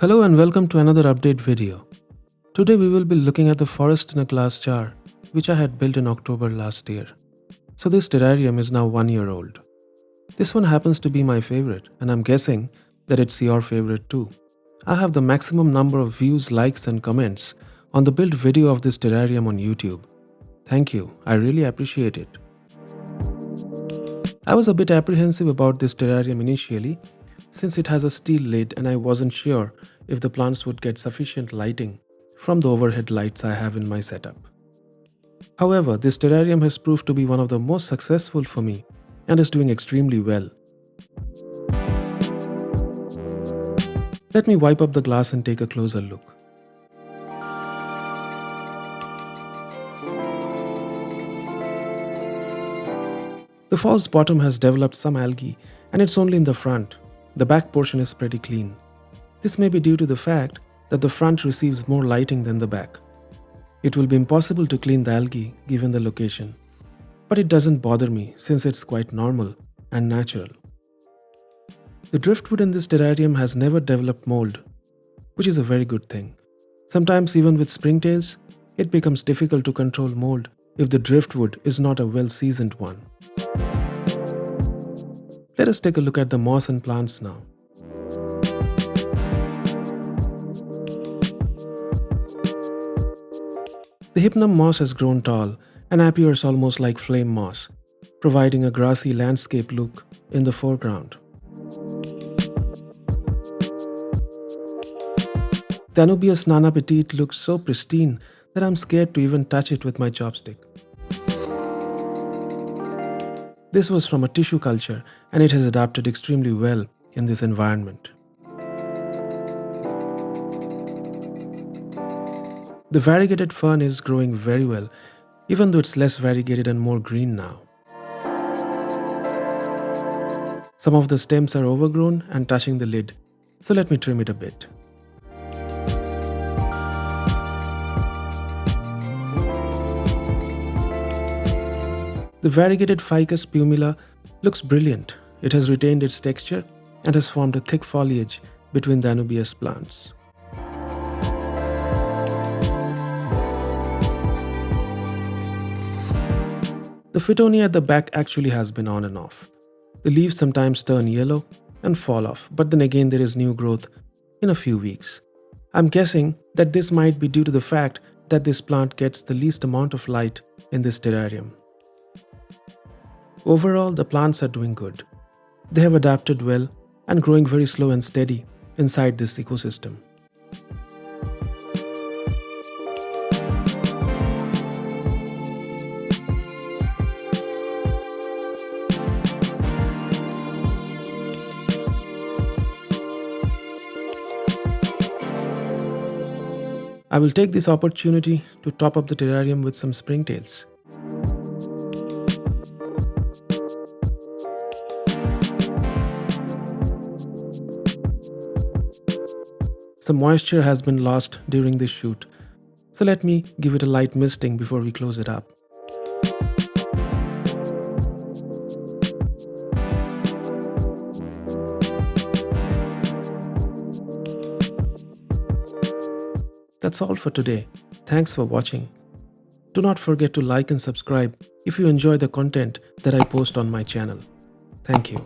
Hello and welcome to another update video. Today we will be looking at the forest in a glass jar, which I had built in October last year. So this terrarium is now 1 year old. This one happens to be my favorite, and I'm guessing that it's your favorite too. I have the maximum number of views, likes and comments on the build video of this terrarium on YouTube. Thank you, I really appreciate it. I was a bit apprehensive about this terrarium initially, since it has a steel lid and I wasn't sure if the plants would get sufficient lighting from the overhead lights I have in my setup. However, this terrarium has proved to be one of the most successful for me and is doing extremely well. Let me wipe up the glass and take a closer look. The false bottom has developed some algae and it's only in the front. The back portion is pretty clean. This may be due to the fact that the front receives more lighting than the back. It will be impossible to clean the algae given the location. But it doesn't bother me since it's quite normal and natural. The driftwood in this terrarium has never developed mold, which is a very good thing. Sometimes even with springtails, it becomes difficult to control mold if the driftwood is not a well-seasoned one. Let us take a look at the moss and plants now. The hypnum moss has grown tall and appears almost like flame moss, providing a grassy landscape look in the foreground. The Anubias nana petite looks so pristine that I'm scared to even touch it with my chopstick. This was from a tissue culture and it has adapted extremely well in this environment. The variegated fern is growing very well, even though it's less variegated and more green now. Some of the stems are overgrown and touching the lid, so let me trim it a bit. The variegated ficus pumila looks brilliant. It has retained its texture and has formed a thick foliage between the Anubias plants. The Fittonia at the back actually has been on and off. The leaves sometimes turn yellow and fall off, but then again there is new growth in a few weeks. I'm guessing that this might be due to the fact that this plant gets the least amount of light in this terrarium. Overall, the plants are doing good. They have adapted well and growing very slow and steady inside this ecosystem. I will take this opportunity to top up the terrarium with some springtails. Some moisture has been lost during this shoot, so let me give it a light misting before we close it up. That's all for today. Thanks for watching. Do not forget to like and subscribe if you enjoy the content that I post on my channel. Thank you.